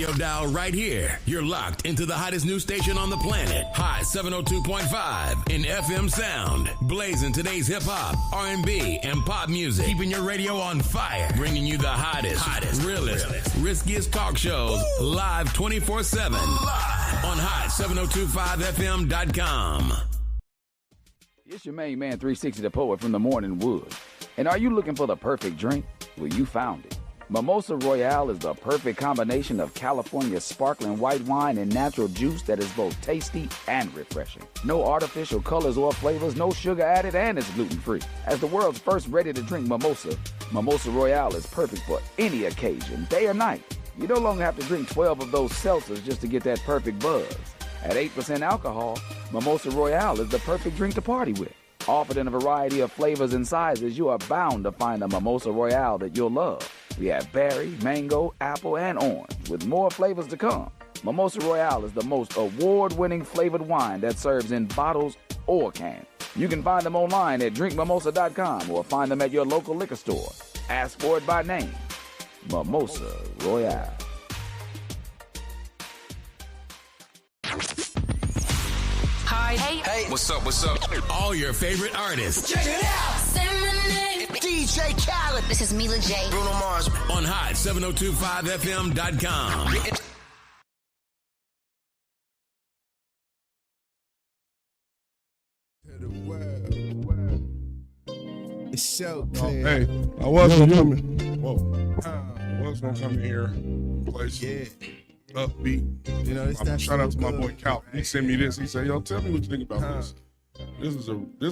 radio dial right here. You're locked into the hottest news station on the planet. Hot 702.5 in FM sound. Blazing today's hip-hop, R&B, and pop music. Keeping your radio on fire. Bringing you the hottest, realest, riskiest talk shows live 24/7. Live on hot7025fm.com. It's your main man, 360 the Poet from the Morning Wood. And are you looking for the perfect drink? Well, you found it. Mimosa Royale is the perfect combination of California sparkling white wine and natural juice that is both tasty and refreshing. No artificial colors or flavors, no sugar added, and it's gluten-free. As the world's first ready-to-drink mimosa, Mimosa Royale is perfect for any occasion, day or night. You no longer have to drink 12 of those seltzers just to get that perfect buzz. At 8% alcohol, Mimosa Royale is the perfect drink to party with. Offered in a variety of flavors and sizes, you are bound to find a Mimosa Royale that you'll love. We have berry, mango, apple, and orange, with more flavors to come. Mimosa Royale is the most award-winning flavored wine that serves in bottles or cans. You can find them online at drinkmimosa.com or find them at your local liquor store. Ask for it by name. Mimosa Royale. Hi. Hey. What's up? All your favorite artists. Check it out. Say my name. DJ Khaled. This is Mila J. Bruno Mars. On hot7025fm.com. It's so clear. Hey, I was gonna come in. Whoa. I was gonna come in here, play some upbeat. You know, it's not shout out to my so boy good. Cal. He sent me this. He said, "Yo, tell me what you think about this." This is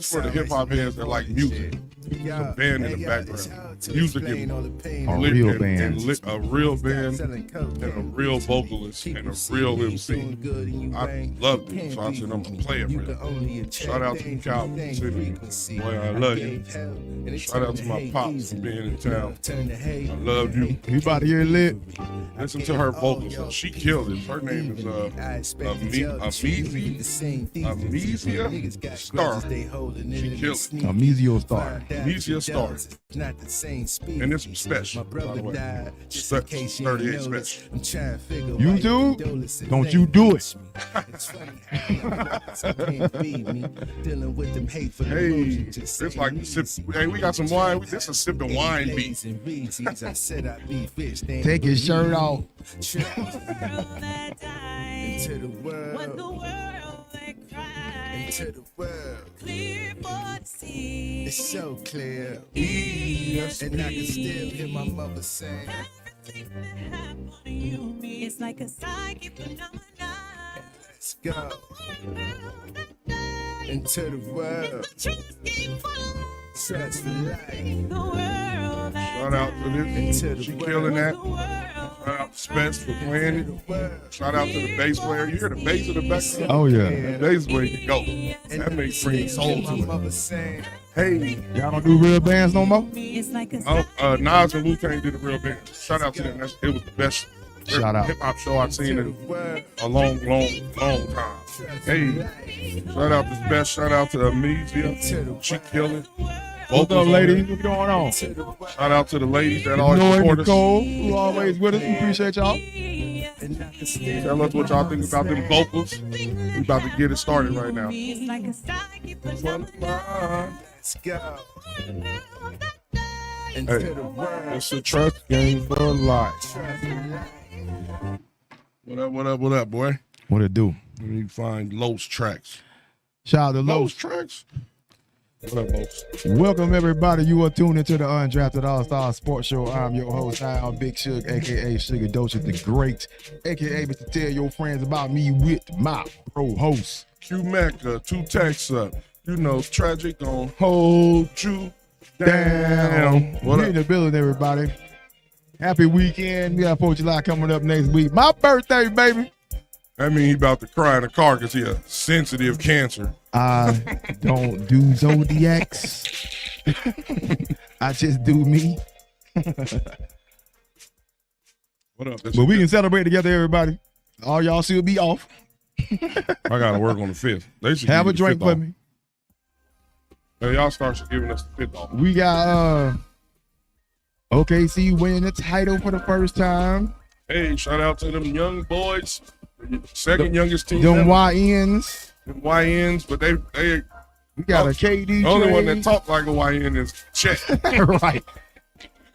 for the hip hop heads that like music. There's a band in the background. Music and all the pain. a real real band. and a real band and a real vocalist and a real MC. I love it, so I said I'm gonna play it for you. Shout out to Cal. Boy, I love you. Shout out to my pops for being in town. I love you. You about to hear it lit? Listen to her vocals. She killed it. Her name is Amnesia Star. She killed it. Amnesio Star. Amnesia Star. And it's special, by the way. 38 special. YouTube? Don't you do it. Hey, it's like sip. Hey, we got some wine. This is sipping wine beat. Take his shirt off. Into the world. Into the world. It's so clear. And I can still hear my mother saying, it's like a psychic phenomenon. let's go. Into the world. Touch the light. Shout out to this. She killing that. Shout out to Spence for playing it. Shout out to the bass player. You hear the bass in the background? Oh, yeah. The bass where you go. That makes bring soul to it. Hey, Y'all don't do real bands no more? It's like a Nas and Wu-Tang did a real band. Shout out to them. It was the best Shout out. hip hop show I've seen in a long time. Hey, shout out to Spence. Shout out to Amnesia. She killing. What's up, ladies? What's going on? Shout out to the ladies that always Noy, support us. Nicole, who always with us. We appreciate y'all. Tell us what y'all think about them vocals. We about to get it started right now. it's like a psychic Let's go. Hey, it's a trust game for life. What up, boy? What it do? Let me find Los tracks. Shout out to Los Los. tracks? What up, Los? Welcome, everybody. You are tuned into the Undrafted Allstarz Sports Show. I'm your host, I'm Big Suge, a.k.a. Sugar Doja the Great, a.k.a. Mr. Tell Your Friends About Me with my pro-host. Q-Mac, 2 texts up. You know, tragic gon' hold you down. What We in up? the building, everybody. Happy weekend. We got 4th of July coming up next week. My birthday, baby. That mean he about to cry in the car because he a sensitive cancer. I don't do zodiacs. I just do me. What up? But we can celebrate together, everybody. All y'all should be off. I gotta work on the 5th. They should Have a give me the drink 5th for off. me. Hey, y'all start giving us the 5th off. We got OKC winning the title for the first time. Hey, shout out to them young boys. Second youngest team. Them ever. YNs. Them YNs, but they We got a KD. the only one that trade. talk like a YN is Chet. Right.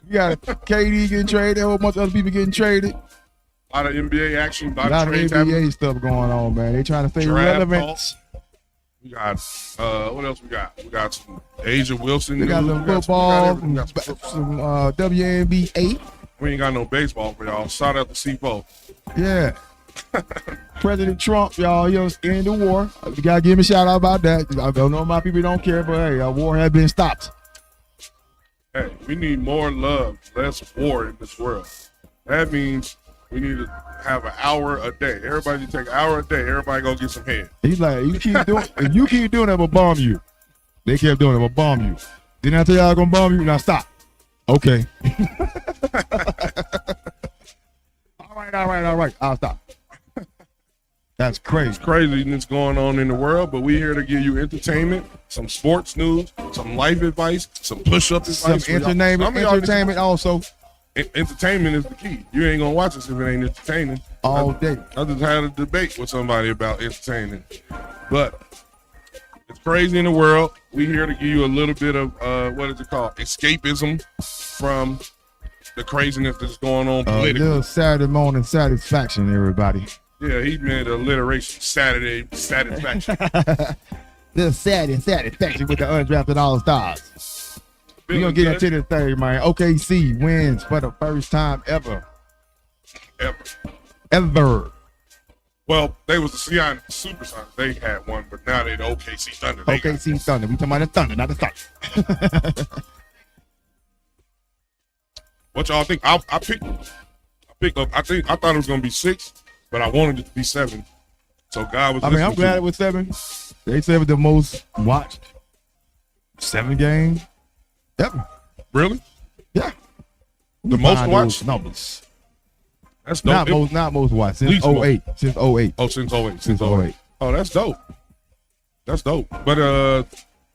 We got a KD getting traded. A whole bunch of other people getting traded. A lot of NBA action, A lot of trades NBA happening. stuff going on, man. They trying to stay Draft relevant. We got what else we got? We got some Asia Wilson. They got news. some We football, we got some football. some WNBA. We ain't got no baseball for y'all. Shout out to C4. Yeah. President Trump, y'all, ending the war. You gotta give him a shout out about that. I don't know my people don't care, but hey, our war has been stopped. Hey, we need more love, less war in this world. That means we need to have an hour a day. Everybody take an hour a day. Everybody go get some head. He's like, you keep doing, if you keep doing that, I'm gonna bomb you. They kept doing it, I'm gonna bomb you. Didn't I tell y'all I'm gonna bomb you? Now stop. Okay. All right. I'll stop. That's crazy. Craziness going on in the world, but we here to give you entertainment, some sports news, some life advice, some push-up Some advice. for y'all. entertainment, Some of y'all entertainment also entertainment is the key. You ain't gonna watch this if it ain't entertaining. all day. I just had a debate with somebody about entertaining, but it's crazy in the world. We here to give you a little bit of what is it called? Escapism from the craziness that's going on A politically. little Saturday morning satisfaction, everybody. Yeah, he meant alliteration. Saturday satisfaction. Little satisfaction with the undrafted Allstars. We're gonna get into this thing, man. OKC wins for the first time ever. Ever. Well, they was the Seattle Supersonics. They had one, but now they the OKC Thunder. They got- OKC Thunder. We talking about the Thunder, not the Thunder. What y'all think? I picked up. I thought it was gonna be 6, but I wanted it to be 7. So God was. I mean, I'm listening glad to it was 7. They said it was the most watched 7 games ever. me. Really? Yeah. The most Behind watched? those numbers. That's dope. Not most watched since Least most. 08. Since 08. Oh, since 08. Since 08. Oh, that's dope. That's dope. But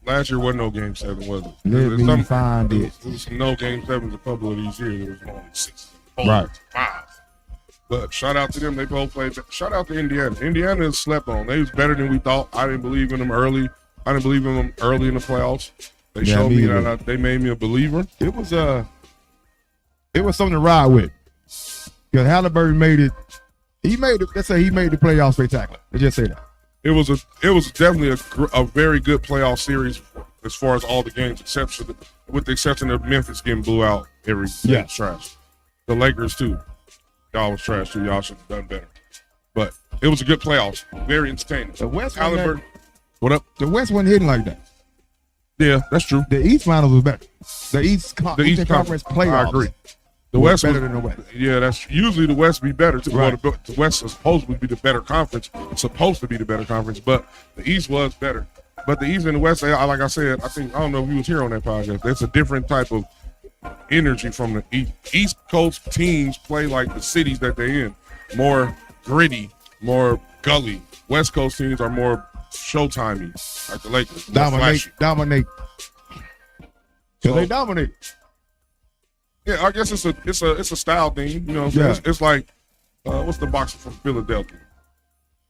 last year wasn't no Game 7, was it? Let There's me some- find it. There was some no Game 7s a couple of these years. There was only 6, 4, Right. 5. But shout out to them. They both played. Shout out to Indiana. Indiana is slept on. They was better than we thought. I didn't believe in them early. I didn't believe in them early in the playoffs. They Yeah, showed me me either. that they made me a believer. It was something to ride with. Because Halliburton made it. Let's say he made the playoff spectacular. Let's just say that. It was definitely a very good playoff series as far as all the games, with the exception of Memphis getting blew out every Yeah. game's trash. The Lakers too. Y'all was trash too. Y'all should have done better. But it was a good playoffs. Very entertaining. The West Halliburton. What up? The West wasn't hitting like that. Yeah, that's true. The East Finals was better. The East Conference playoffs. I agree. The was West better was than the West. Yeah, that's usually the West be better too. Right. Well, the West is supposed to be the better conference. Supposed to be the better conference, but the East was better. But the East and the West, like I said, I don't know if you was here on that podcast. It's a different type of energy from the East. East Coast teams play like the cities that they're in, more gritty, more gully. West Coast teams are more showtimey, like the Lakers. more flashy. Dominate. So So- they dominate. Yeah, I guess it's a style thing. You know what I'm saying? Yeah. It's like what's the boxer from Philadelphia?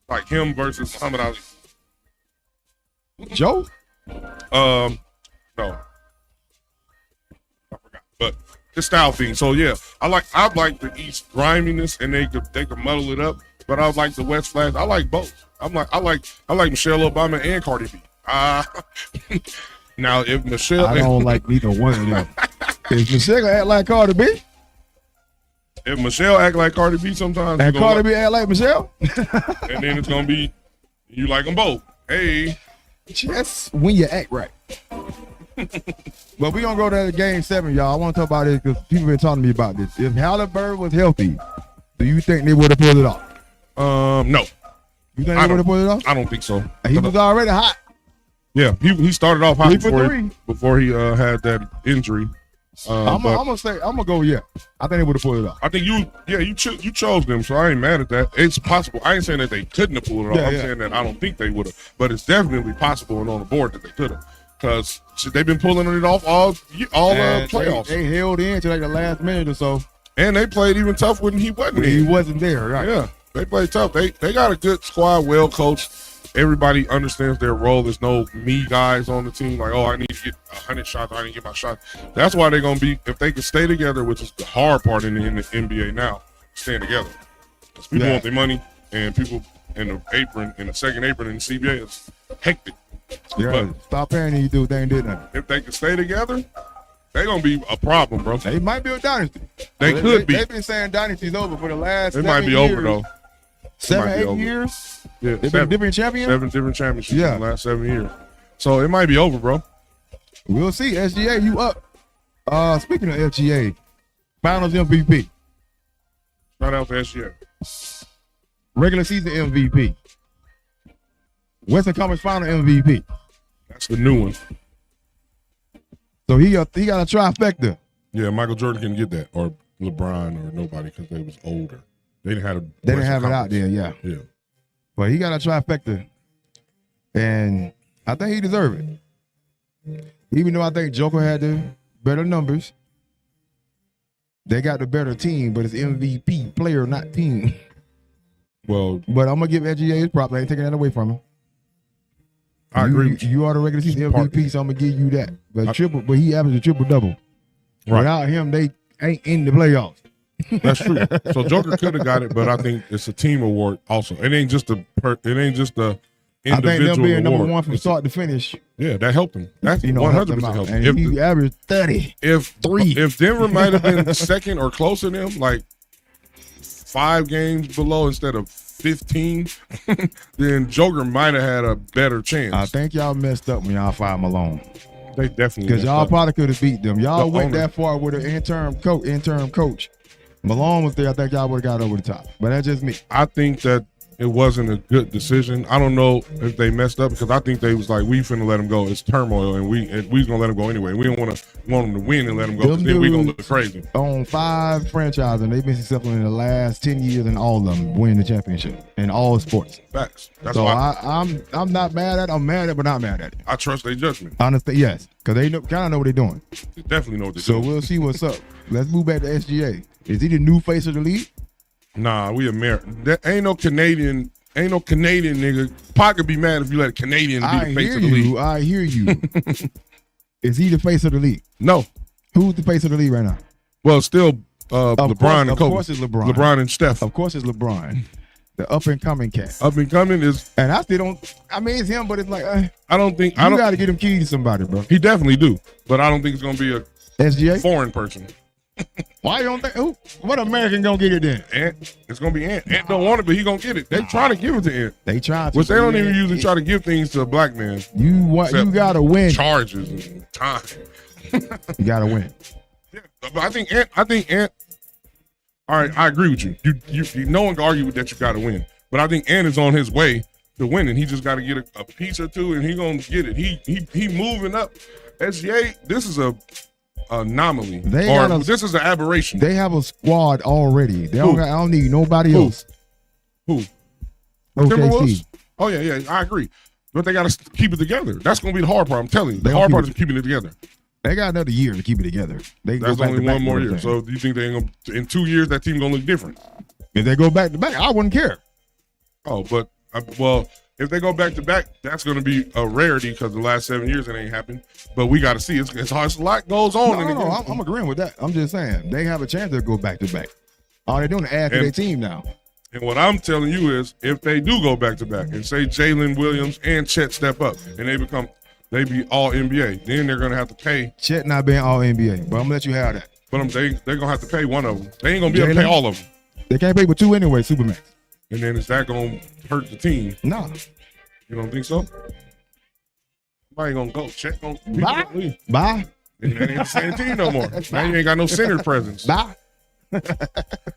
Like him versus Muhammad Ali. Joe? No. I forgot. But it's style thing. So yeah, I like the East griminess and they could muddle it up, but I like the West flash. I like both. I like Michelle Obama and Cardi B. Now if Michelle I don't like neither one of them. If Michelle gonna act like Cardi B, if Michelle act like Cardi B sometimes, and you gonna Cardi B act like Michelle, and then it's gonna be you like them both. Hey. just when you act right. But we gonna go to Game 7, y'all. I want to talk about this because people been talking to me about this. If Halliburton was healthy, do you think they would have pulled it off? No. You think they would have pulled it off? I don't think so. He was already hot. Yeah, he started off hot 3 for 3. before he had that injury. I'm But gonna go. Yeah, I think they would have pulled it off. I think you chose them, so I ain't mad at that. It's possible. I ain't saying that they couldn't have pulled it off. Yeah, I'm yeah. saying that I don't think they would have, but it's definitely possible and on the board that they could have, because they've been pulling it off all And playoffs. They held in to like the last minute or so. And they played even tough when he wasn't He there. wasn't there, right? Yeah, they played tough. They got a good squad, well coached. Everybody understands their role. There's no me guys on the team like, oh, I need to get 100 shots. I need to get my shot. That's why they're going to be, if they can stay together, which is the hard part in the NBA now, staying together. Because people want their money, and people in the apron, in the second apron in the CBA is hectic. Yeah, But stop paying you do. They ain't did nothing. if they can stay together, they're going to be a problem, bro. They might be a dynasty. They could be. They've been saying dynasty's over for the last It 7 might be years. over, though. 7, might be 8 over. years? Yeah, They've been different champions? 7 different championships Yeah. in the last 7 years. So it might be over, bro. We'll see. SGA, you up. Speaking of SGA, Finals MVP, Shout out to SGA. regular season MVP, Western Conference Final MVP. That's the new one. So he got a trifecta. Yeah, Michael Jordan can get that, or LeBron, or nobody, because they was older. They didn't have They didn't have it out there, yeah. Yeah. But he got a trifecta, and I think he deserved it. Even though I think Joker had the better numbers, they got the better team, but it's MVP, player, not team. Well, But I'm gonna give SGA his props. I ain't taking that away from him. I agree with you. You are the regular season Part- MVP, so I'm gonna give you that. But but he averaged a triple double. Right. Without him, they ain't in the playoffs. That's true. So Joker could have got it, but I think it's a team award also. It ain't just the I think individual them being number award. one from start to finish, Yeah, that helped him. That's helped 100% them out. helped And him. he averaged 30. If three. if Denver might have been second or closer to him, like 5 games below instead of 15, then Joker might have had a better chance. I think y'all messed up when y'all fired Malone. They definitely Because messed y'all up. probably could have beat them. Y'all The went owner. that far with an interim coach. Malone was there. I think y'all would have got over the top. But that's just me. I think that it wasn't a good decision. I don't know if they messed up, because I think they was like, we finna let him go. It's turmoil, and we gonna let him go anyway. We don't want him to win and let him go, because Them then we gonna dudes look crazy. On 5 franchises, and they've been successful in the last 10 years, and all of them winning the championship in all sports. Facts. That's So why I'm not mad at it. I'm mad at it, but not mad at it. I trust their judgment. Honestly, yes. Because they kind of know what they're doing. They definitely know what they're So doing. we'll see what's up. Let's move back to SGA. Is he the new face of the league? Nah, we American. That ain't no Canadian nigga. Pot could be mad if you let a Canadian be I the face hear of the league. you. I hear you. Is he the face of the league? No. Who's the face of the league right now? Well, still LeBron and of Kobe. course it's LeBron. LeBron and Steph. Of course it's LeBron. The up and coming cat. Up and coming is, And I still don't. I mean, it's him, but it's like I don't think, you got to get him key to somebody, bro. he definitely do, but I don't think it's going to be a SGA. foreign person. Why you don't think? What American gonna get it then? Ant, it's going to be Ant. Ant don't want it, but he going to get it. They trying to give it to Ant. They try to. Which they don't even usually try to give things to a black man. You Except gotta win. Charges and time. You gotta win. Yeah, but I think Ant. All right, I agree with you. You no one can argue with that. You got to win, but I think Ant is on his way to winning. He just got to get a piece or two, and he gonna get it. He moving up. SGA, this is a anomaly, this is an aberration. They have a squad already. They Who? I don't need nobody Who? else. Who? OKC. Timberwolves? Oh yeah, I agree. But they got to keep it together. That's gonna be the hard part. I'm telling you, the They hard don't part keep is keeping it together. They got another year to keep it together. They That's go back only to back one more with year. everything. So do you think they ain't gonna in 2 years that team gonna look different? If they go back to back, I wouldn't care. Oh, but well, if they go back to back, that's going to be a rarity because the last 7 years it ain't happened. But we got to see. It's hard. A lot goes on. No, I'm agreeing with that. I'm just saying they have a chance to go back to back. All they're doing is add to their team now. And what I'm telling you is, if they do go back to back and say Jalen Williams and Chet step up and they be all NBA, then they're going to have to pay. Chet not being all NBA, but I'm gonna let you have that. But they're going to have to pay one of them. They ain't going to be able to pay Jalen? all of them. They can't pay for 2 anyway, Supermax. And then is that going to hurt the team? No. You don't think so? Nobody going to go. Chet going to Bye. Bye. And that ain't the same team no more. Now you ain't got no center presence. Bye.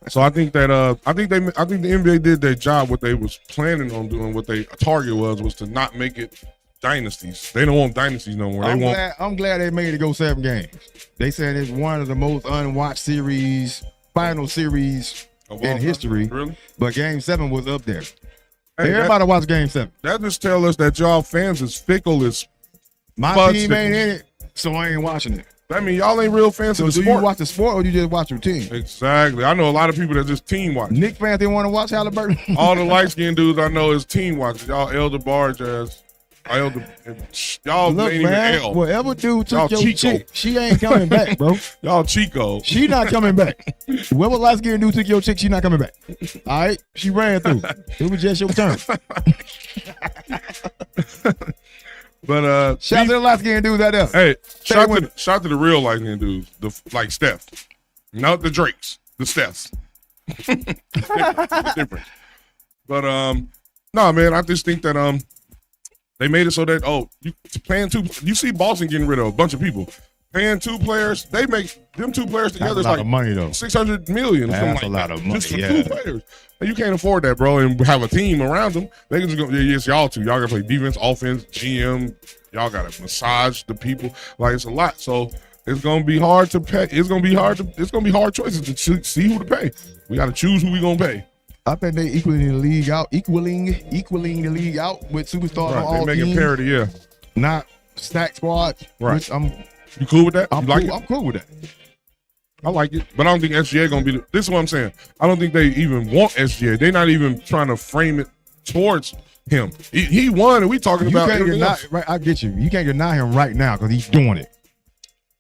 So I think that I think the NBA did their job. What they was planning on doing, what their target was to not make it dynasties. They don't want dynasties no more. I'm glad they made it go 7 games. They said it's one of the most unwatched final series in history. Really? But Game 7 was up there. Hey, Everybody watched Game 7. that just tell us that y'all fans is fickle as My Fudge team fickle. ain't in it, so I ain't watching it. That mean y'all ain't real fans So of the do sport. you watch the sport or do you just watch your team? Exactly. I know a lot of people that just team watch. Nick fans, they want to watch Halliburton. All the light skinned dudes I know is team watchers. Y'all elder barge ass. Y'all Look, ain't man, even L. whatever dude Y'all took your Chico. chick, she ain't coming back, bro. Y'all Chico. She not coming back. Whoever light skinned dude took your chick, she not coming back. All right? She ran through. It was just your turn. But Shout out to the light skinned dudes out there. hey, Stay shout with to the real light skinned dudes, like Steph. Not the Drakes, the Stephs. Different. But no, man, I just think that they made it so that you paying two. You see Boston getting rid of a bunch of people. Paying two players, they make them two players together. That's a lot of money though. $600 million. That's something a like lot that, of money. just for Yeah. two players. And you can't afford that, bro. And have a team around them. They can just go. Yes, y'all two. Y'all gotta play defense, offense, GM. Y'all gotta massage the people. Like it's a lot. So it's gonna be hard to pay. It's gonna be hard choices to see who to pay. We gotta choose who we gonna pay. I think they equaling the league out, equaling the league out with superstars on Right. all They're making teams, parity. Yeah. not stack squad. Right. Which I'm You cool with that? I'm You like cool. it? I'm cool with that. I like it, but I don't think SGA gonna be. This is what I'm saying. I don't think they even want SGA. They're not even trying to frame it towards him. He won, and we talking You about can't everything deny. else. Right, I get you. You can't deny him right now because he's doing it.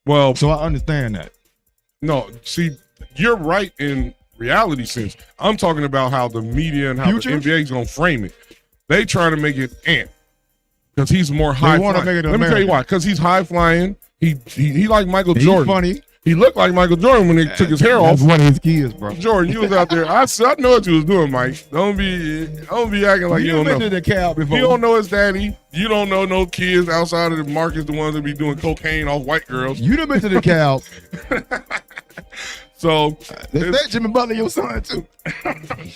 Well, So I understand that. no, see, you're right in reality sense. I'm talking about how the media and how Future? the NBA is gonna frame it. They trying to make it Ant because he's more high. wanna flying. make it Let me tell you American. why. Because he's high flying. He like Michael He's Jordan. funny. He looked like Michael Jordan when he took his hair off. That's one of his kids, bro. Jordan, you was out there. I know what you was doing, Mike. Don't be acting like you don't been know. to the cow before. You don't know his daddy. You don't know no kids outside of the Marcus, the ones that be doing cocaine off white girls. You done been to the cow. So That's Jimmy Butler, your son too.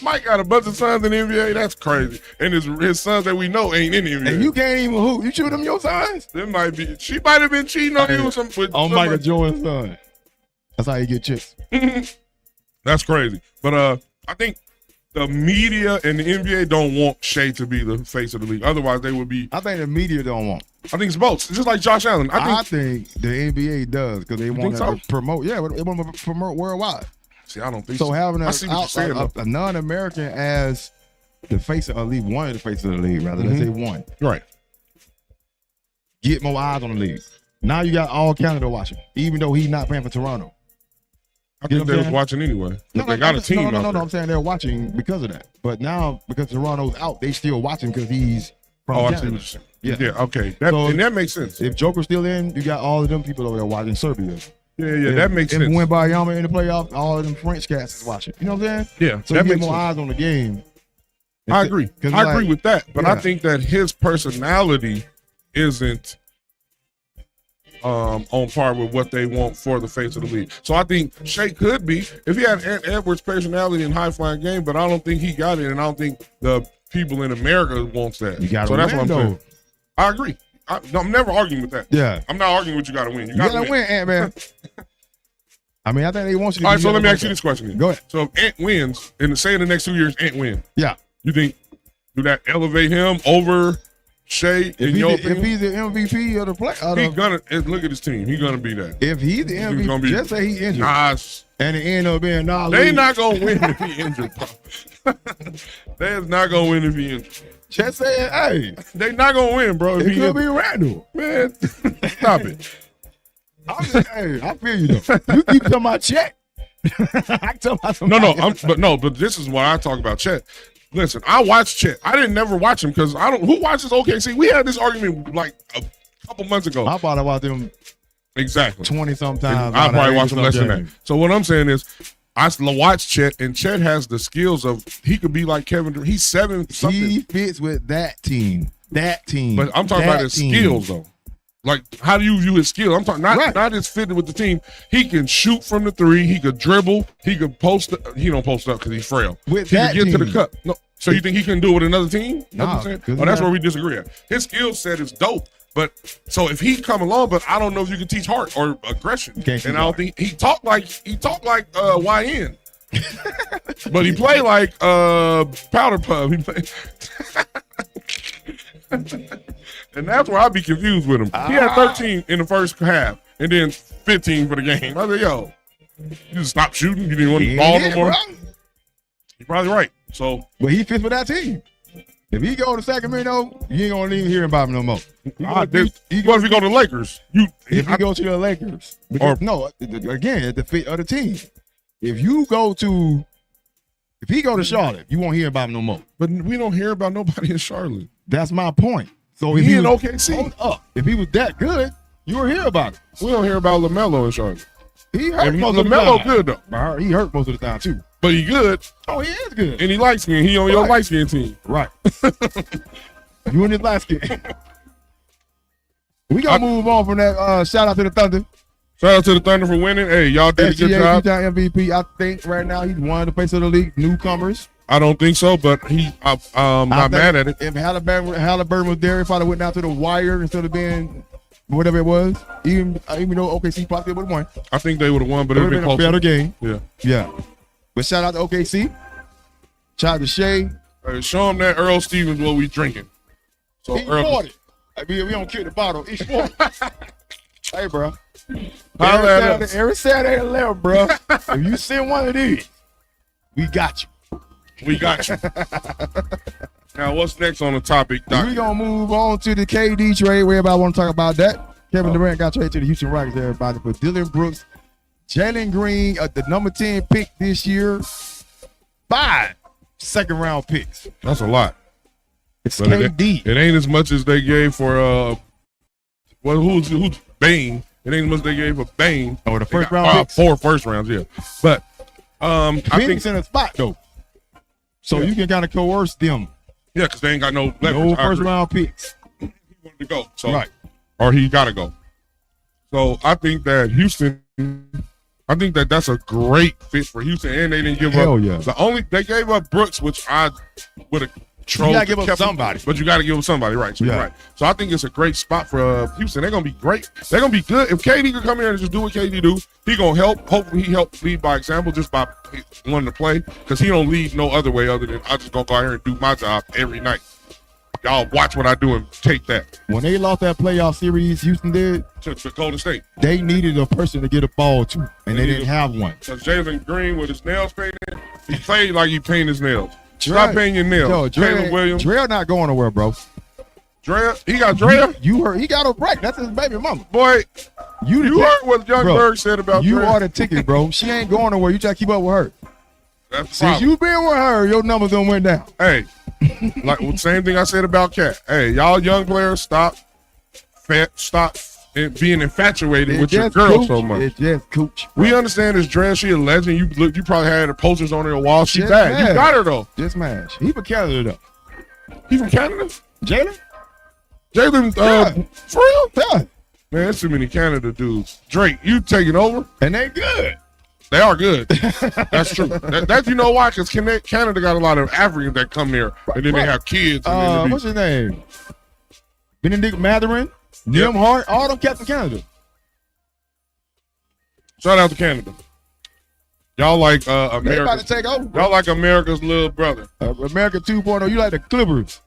Mike got a bunch of sons in the NBA. That's crazy. And his sons that we know ain't in the NBA. And you can't even hoop. You shoot them your sons? There might be. She might have been cheating on you with some. With On somebody. Michael Jordan's son. That's how you get chicks. That's crazy. But I think the media and the NBA don't want Shea to be the face of the league. Otherwise, they would be. I think the media don't want. I think it's both. It's just like Josh Allen. I think the NBA does because they want think to so? promote. Yeah, they want to promote worldwide. See, I don't think So having I see what you're saying, though. a non-American as the face of the league, one of the faces of the league, rather. Let's say one. Right. Get more eyes on the league. Now you got all Canada watching, even though he's not playing for Toronto. I You know think they what was I'm watching anyway. They got a team. No, out there. I'm saying they're watching because of that. But now, because Toronto's out, they still watching because he's from Oh, I see Canada. what you're saying. Yeah. Yeah. Okay. And that makes sense. If Joker's still in, you got all of them people over there watching Serbia. Yeah. That makes sense. If Wembanyama in the playoffs, all of them French cats is watching. You know what I'm saying? Yeah. So that you get makes more sense. eyes on the game. I agree. I agree with that. But I Yeah. think that his personality isn't on par with what they want for the face of the league. So I think Shea could be if he had Ant Edwards' personality and high flying game, but I don't think he got it, and I don't think the people in America wants that. You got to so that's win, what I'm though. saying. I agree. I'm never arguing with that. Yeah. I'm not arguing with you got to win. You You got to gotta win. win, Ant-Man. I mean, I think they want you to All right, be so able let me to ask you this question. Then. Go ahead. So if Ant wins, and say in the next 2 years, Ant win, Yeah. you think do that elevate him over Shea in your If opinion? he's the MVP of the play, He's gonna look at his team. He's gonna be that. if he's the He's gonna MVP, be just say he injured, Nice. and it end up being They not gonna win if he injured, bro. They is not gonna win if he injured. just say, hey, They not gonna win, bro. If it he could be injured. Randall. Man, stop it. I'm just, hey, I feel you though. You keep talking about Chet. I talk about No, somebody. but this is what I talk about, Chet. Listen, I watched Chet. I didn't never watch him because I don't. Who watches OKC? We had this argument like a couple months ago. I thought about them Exactly. 20 sometimes. I probably watched him less than that. So what I'm saying is, I watched Chet, and Chet has the skills of he could be like Kevin Durant. He's 7 something. He fits with that team. That team. But I'm talking That about his team. skills, though. Like, how do you view his skills? I'm talking Right. not his fitted with the team. He can shoot from the 3. He could dribble. He could post. He don't post up because he's frail. With he that could get to the team. cup. No. So you think he can do it with another team? That's what I'm Nah, saying? 'cause Oh, that's he where got- we disagree at. His skill set is dope. But so if he come along, but I don't know if you can teach heart or aggression. Can't teach And I don't heart. think he talked like YN. But he played like Powder Puff. He played and that's where I'd be confused with him. He had 13 in the first half. and then 15 for the game. I said, yo, you just stop shooting. You didn't want the ball no more. Bro. You're probably right. So, But he fits for that team. If he go to Sacramento, you ain't gonna even hear about him no more. what if he go to the Lakers? If he go to the Lakers, because, again, at the fit of the team. If he go to Charlotte, you won't hear about him no more. But we don't hear about nobody in Charlotte. That's my point. So if He he in was, OKC. hold up. If he was that good, you would hear about it. We don't hear about LaMelo in Charlotte. He hurt And most of the LaMelo time. good though, He hurt most of the time too. but he good, Oh, he is good. and he light skin. He on your Right. light skin team. Right. You and his last kid. We gonna move on from that. Shout out to the Thunder. Shout out to the Thunder for winning. Hey, y'all did a good SGA job. two-time MVP. I think right now he's one of the face of the league. Newcomers. I don't think so, but I'm not mad at it. If Halliburton was there, he probably went down to the wire instead of being whatever it was. Even though OKC probably would have won. I think they would have won, but It it would would have have been been a closer. better game. Yeah. Yeah. But shout out to OKC. Shout out to Shea. Show them that Earl Stevens what we drinking. So Each Earl, 40. We don't kill the bottle. Each 40. Hey, bro. Holla at us. Every Saturday at 11, bro. If you send one of these, we got you. We got you. Now, what's next on the topic, Doc? We're going to move on to the KD trade. Where everybody want to talk about that. Kevin Durant got traded to the Houston Rockets, everybody, for Dylan Brooks, Jalen Green, the number 10 pick this year, 5 second-round picks. That's a lot. It's But KD. it ain't as much as they gave for who's Bane. It ain't as much they gave for Bane. Oh, the They got first-round picks. 4 first rounds, yeah. But I think Phoenix in a spot, though. So you can kind of coerce them. yeah, because they ain't got no leverage. No I agree. first-round picks. He wanted to go, so Right. or he got to go. So I think that Houston. I think that that's a great fit for Houston, and they didn't give Hell up. yeah. They gave up Brooks, which I would have trolled. gotta give up kept him, somebody. but you got to give up somebody, right? So Yeah. you're right. So I think it's a great spot for Houston. They're gonna be great. They're gonna be good if KD can come here and just do what KD do. He gonna help. Hopefully, he helps lead by example just by wanting to play because he don't lead no other way other than I just gonna go out here and do my job every night. Y'all watch what I do and take that When they lost that playoff series, Houston did, to Golden State. they needed a person to get a ball to, and they didn't have one. Because Jalen Green with his nails painted, he played like he painted his nails. Stop painting your nails. Caleb Williams. Dre not going nowhere, bro. Drea, he got Drea. You heard he got a break. That's his baby mama. Boy, You you heard what Young Bro, Berg said about You Drea. are the ticket, bro. She ain't going nowhere. You try to keep up with her. That's the Since problem. you been with her, your numbers done went down. Hey, like same thing I said about Cat. Hey, y'all young players, stop being infatuated with your just girl cooch. so much. It's just cooch. We understand this Drea, she a legend. You probably had her posters on her wall. She Just bad. You mad. got her though. Just smash. He from Canada though. He from Canada. Jalen? Jalen, Yeah. for real? Yeah. Man, there's too many Canada dudes. Drake, you taking over? And they good. They are good. That's true. That you know why? Because Canada got a lot of Africans that come there, and then they Right. have kids. And then they What's his name? Benedict Matherin, Nim Hart, all them cats in Canada. shout out to Canada. Y'all like They about to America. take over. Y'all like America's little brother. America 2.0. You like the Clippers.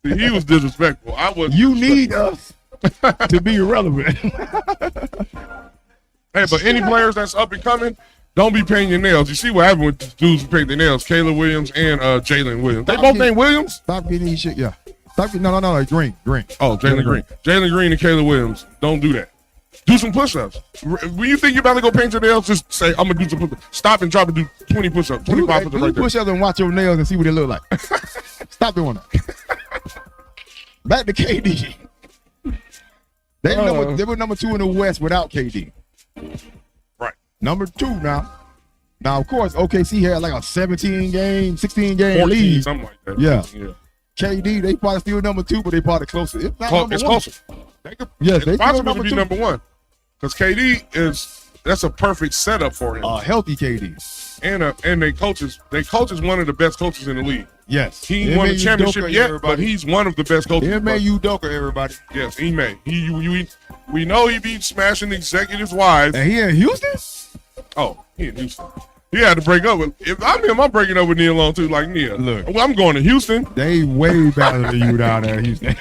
See, he was disrespectful. I was. You need us to be relevant. Hey, but any players that's up and coming, don't be painting your nails. You see what happened with the dudes who paint their nails? Caleb Williams and Jalen Williams. They both named Williams. Stop getting these shit. Yeah. Stop getting, no. Green. Oh, Jalen Green. Jalen Green and Caleb Williams. Don't do that. Do some push-ups. When you think you're about to go paint your nails, just say, I'm going to do some push-ups. Stop and drop and do 20 push-ups, 25 push-ups Do right there. push-ups and watch your nails and see what they look like. Stop doing that. Back to KD. They were number 2 in the West without KD. Right. Number 2 now. Now, of course, OKC had like a 16-game 14, lead. something like that. Yeah. Yeah. KD, they probably still number 2, but they probably closer. It's not number It's 1. closer. They could, Yes, it's they possible still to be number number 1. Because KD that's a perfect setup for him. Healthy KD. And they coaches one of the best coaches in the league. Yes. He ain't won a championship Udoka, yet, everybody. but he's one of the best coaches. MAU Udoka, everybody. Yes, he may. We know he be smashing executives' wives. And he in Houston? Oh, he in Houston. He had to break up with. If I'm him, I'm breaking up with Neil on too. Like Neil, Look. well, I'm going to Houston, They way better than you down there in Houston.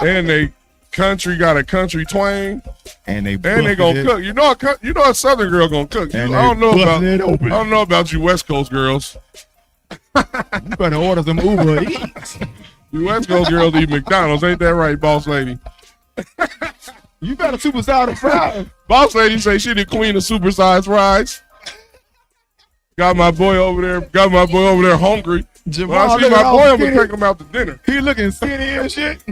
and country got a country twang, and they gonna cook. You know a Southern girl gonna cook. And I don't open. know about you West Coast girls. You better order some Uber Eats. You West Coast girls eat McDonald's, ain't that right, boss lady? You better supersize the fries. Boss lady say she the queen of supersized fries. Got my boy over there hungry. When I see my boy, I'm gonna take him out to dinner. He looking skinny and shit.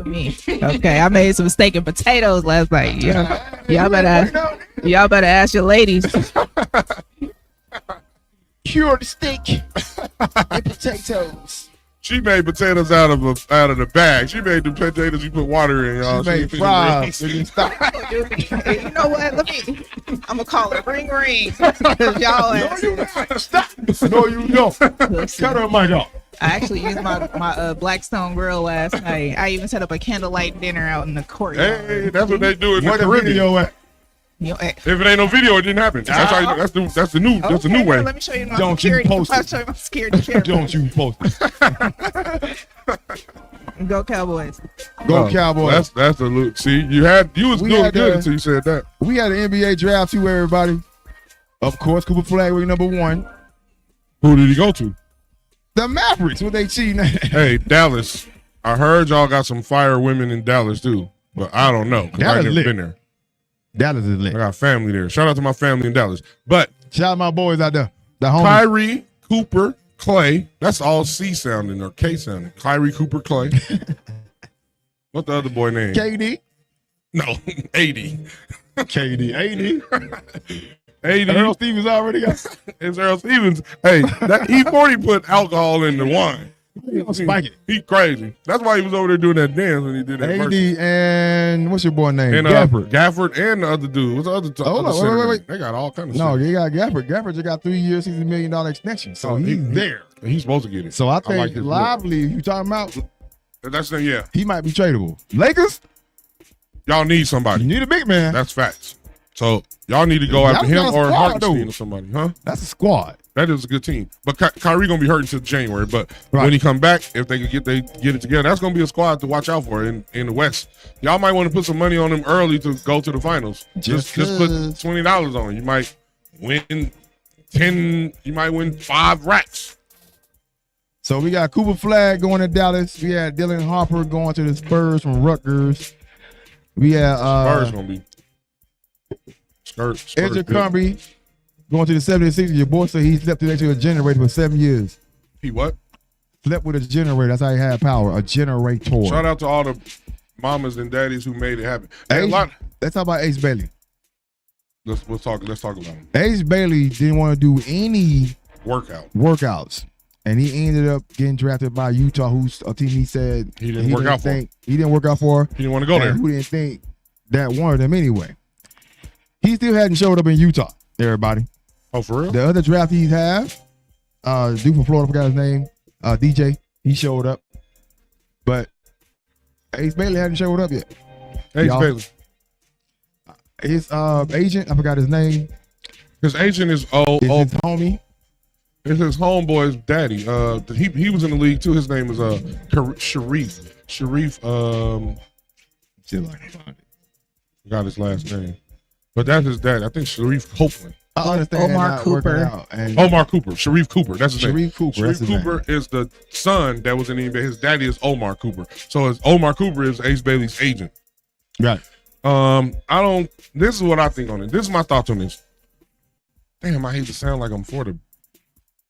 Me. Okay, I made some steak and potatoes last night. Y'all better ask your ladies. Cure the steak and potatoes. She made potatoes out of the bag. She made the potatoes you put water in, y'all. She made fries. You know what? I'm gonna call it ring. Y'all Stop. No, you don't. Cut her mic off. I actually used my Blackstone grill last night. I even set up a candlelight dinner out in the courtyard. Hey, that's what they do in the Where the Caribbean. video at? If it ain't no video, it didn't happen. That's the new way. Let me show you my Don't you security. post it. I'll show you my security camera. Don't you post it. Go Cowboys. Go Cowboys. That's the look. See, you was doing good until you said that. We had an NBA draft too, everybody. Of course, Cooper Flag was number 1. Who did he go to? The Mavericks. What they cheating at? Hey, Dallas. I heard y'all got some fire women in Dallas too, but I don't know. I ain't never been there. Dallas is lit. I got family there. Shout out to my family in Dallas. But shout out to my boys out there. The homies. Kyrie, Cooper, Clay. That's all C sounding or K sounding. Kyrie, Cooper, Clay. What the other boy name? KD. No, 80. KD. 80. 80. Earl Stevens already got. It's Earl Stevens. Hey, he already put alcohol in the wine. He gonna spike it. He crazy. That's why he was over there doing that dance when he did that. AD and what's your boy name? And Gafford and the other dude. What's the other? Hold on, wait. They got all kinds of. No, they got Gafford. Gafford just got 3 years, $60 million extension. So he's there. He's supposed to get it. So I think like Lively, you talking about? That's yeah. He might be tradable. Lakers, y'all need somebody. You need a big man. That's facts. So y'all need to go after him or Hartenstein or somebody, huh? That's a squad. That is a good team. But Kyrie gonna be hurt until January. But when he come back, if they could get it together, that's gonna be a squad to watch out for in the West. Y'all might want to put some money on them early to go to the finals. Just put $20 on it. You might win 10. You might win 5 racks. So we got Cooper Flag going to Dallas. We had Dylan Harper going to the Spurs from Rutgers. We had Spurs gonna be Spurs. Edger Cumby going to the 76ers. Your boy said he slept next to a generator for 7 years. He what? Slept with a generator. That's how he had power. A generator. Shout out to all the mamas and daddies who made it happen. Let's talk about Ace Bailey. Let's talk about him. Ace Bailey didn't want to do any workouts. And he ended up getting drafted by Utah, who's a team he said he didn't work out for. He didn't work out for. He didn't want to go there. Who didn't think that wanted him anyway. He still hadn't showed up in Utah, everybody. Oh, for real? The other draftees have, dude from Florida, I forgot his name, DJ, he showed up. But Ace Bailey hadn't showed up yet. Ace Bailey. His agent, I forgot his name. His agent is his homie. It's his homeboy's daddy. He was in the league too. His name is Sharif. Sharif. Got his last name, but that's his dad. I think Sharif Copeland. I understand. Omar Cooper. Omar Cooper. Sharif Cooper. That's his name. Sharif Cooper. Sharif Cooper is the son that was in the NBA. His daddy is Omar Cooper. So Omar Cooper is Ace Bailey's agent. Right. This is what I think on it. This is my thoughts on this. Damn, I hate to sound like I'm for the.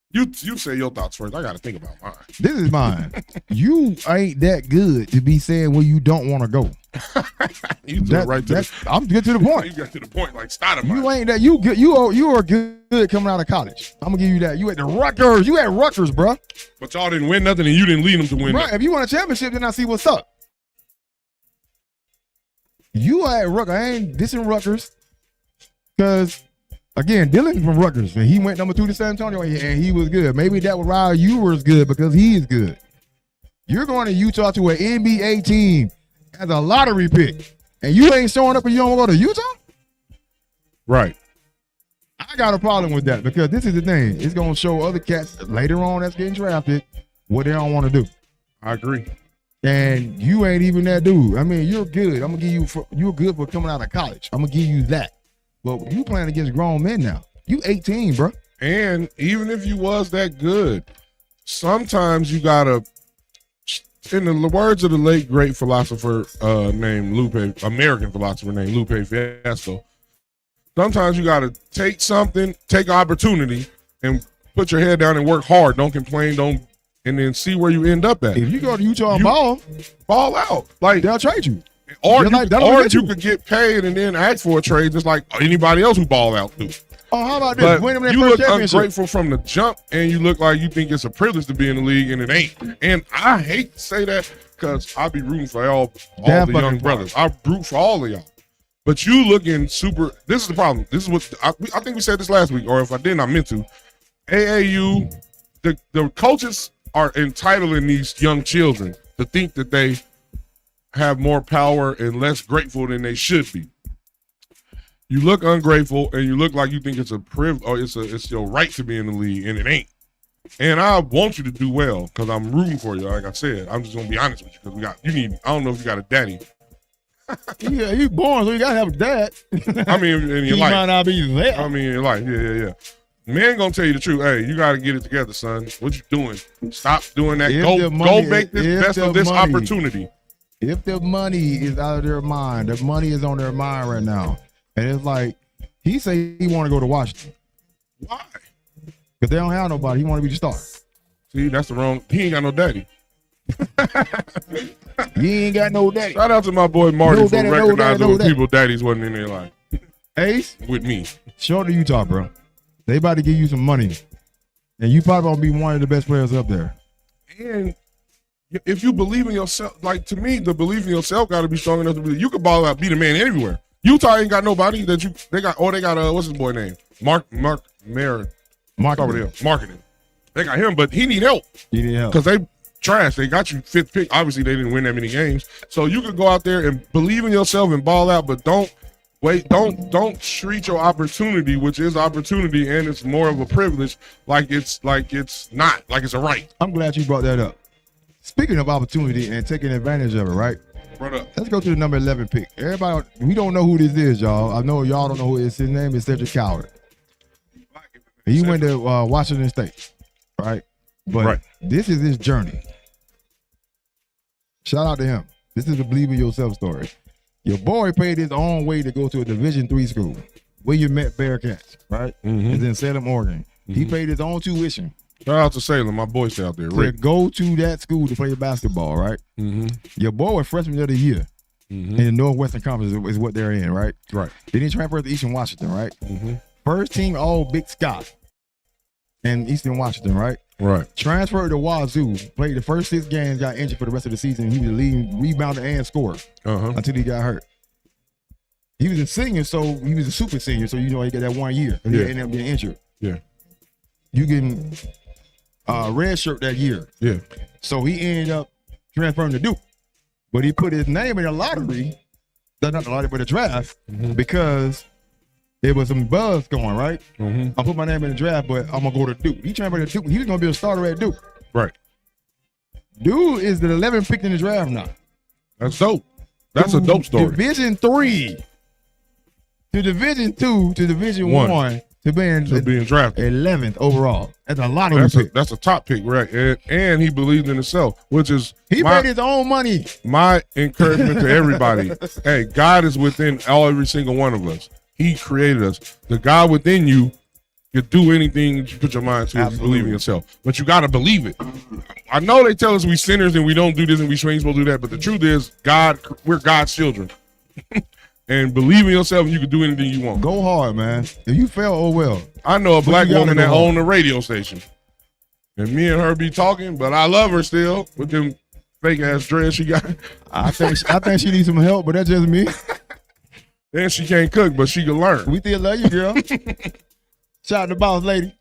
You say your thoughts first. I got to think about mine. This is mine. You ain't that good to be saying where you don't want to go. I'm good to the point. You got to the point like Stoudemire. You ain't that. You good. You are good coming out of college. I'm gonna give you that. You at the Rutgers. You at Rutgers, bro. But y'all didn't win nothing, and you didn't lead them to win. Right. If you want a championship, then I see what's up. You are at Rutgers. I ain't dissing Rutgers because. Again, Dylan from Rutgers, and he went number 2 to San Antonio, and he was good. Maybe that would why you was good because he is good. You're going to Utah to an NBA team as a lottery pick, and you ain't showing up and you don't want to go to Utah? Right. I got a problem with that because this is the thing. It's going to show other cats later on that's getting drafted what they don't want to do. I agree. And you ain't even that dude. I mean, you're good. I'm gonna give you you're good for coming out of college. I'm gonna give you that. But you playing against grown men now. You 18, bro. And even if you was that good, sometimes you gotta, in the words of the late great philosopher American philosopher named Lupe Fiasco, sometimes you gotta take opportunity and put your head down and work hard. Don't complain, and then see where you end up at. If you go to Utah and ball out. Like they'll trade you. Or you could get paid and then ask for a trade just like anybody else who ball out do. Oh, how about this? But Win them that you first look championship. ungrateful from the jump, and you look like you think it's a privilege to be in the league, and it ain't. And I hate to say that because I be rooting for all the young brothers. I root for all of y'all. But you looking super. This is the problem. This is what I think we said this last week, or if I didn't, I meant to. AAU, the coaches are entitling these young children to think that they have more power and less grateful than they should be. You look ungrateful, and you look like you think it's a privilege or it's your right to be in the league, and it ain't. And I want you to do well because I'm rooting for you. Like I said, I'm just gonna be honest with you because I don't know if you got a daddy. Yeah, you born, so you gotta have a dad. I mean, in your he life. might not be there. I mean, in your life, yeah. Man gonna tell you the truth. Hey, you gotta get it together, son. What you doing? Stop doing that. Go make this best of this opportunity. If the money is out of their mind, the money is on their mind right now. And it's like, he say he want to go to Washington. Why? Because they don't have nobody. He want to be the star. See, that's the wrong. He ain't got no daddy. He ain't got no daddy. Shout out to my boy Marty No for daddy, recognizing when daddy. people daddies wasn't in their life. Ace, with me. Show to Utah, bro. They about to give you some money. And you probably gonna be one of the best players up there. And if you believe in yourself, like to me, the belief in yourself got to be strong enough to believe you can ball out, be the man everywhere. Utah ain't got nobody that they got what's his boy name? Marketing. They got him, but he need help. Because they trash. They got you fifth pick. Obviously, they didn't win that many games. So you can go out there and believe in yourself and ball out, but don't treat your opportunity, which is opportunity, and it's more of a privilege, like it's not, like it's a right. I'm glad you brought that up. Speaking of opportunity and taking advantage of it, right? Let's go to the number 11 pick. Everybody, we don't know who this is, y'all. I know y'all don't know who it is. His name is Cedric Coward. He went to Washington State, right? But this is his journey. Shout out to him. This is a believe in yourself story. Your boy paid his own way to go to a Division III school where you met Bearcats, right? Mm-hmm. It's in Salem, Oregon. Mm-hmm. He paid his own tuition. Shout out to Salem, my boys out there. To go to that school to play basketball, right? Mm-hmm. Your boy was freshman of the year in the Northwestern Conference is what they're in, right? Right. Then he transferred to Eastern Washington, right? Mm-hmm. First team All Big Sky in Eastern Washington, right? Right. Transferred to Wazoo, played the first 6 games, got injured for the rest of the season. He was the leading rebounder and scorer until he got hurt. He was a senior, so he was a super senior, so he got that 1 year. And he ended up getting injured. Yeah. You getting red shirt that year. Yeah. So he ended up transferring to Duke. But he put his name in the lottery, not the lottery, but the draft, because there was some buzz going, right? I put my name in the draft, but I'm going to go to Duke. He transferred to Duke. He was going to be a starter at Duke. Right. Dude is the 11th pick in the draft now. That's dope. That's a dope story. Division 3 to Division 2 to Division 1 to being drafted 11th overall. That's a lot of pick. That's a top pick, right? And he believed in himself, which is he made his own money. My encouragement to everybody: hey, God is within every single one of us. He created us. The God within you can do anything that you put your mind to. If you believe in yourself, but you got to believe it. I know they tell us we sinners and we don't do this and we ain't supposed to do that, but the truth is, we're God's children. And believe in yourself, and you can do anything you want. Go hard, man. If you fail, oh well. I know a black woman that owned a radio station, and me and her be talking, but I love her still with them fake ass dreads she got. I think she needs some help, but that's just me. And she can't cook, but she can learn. We still love you, girl. Shout out to the boss lady.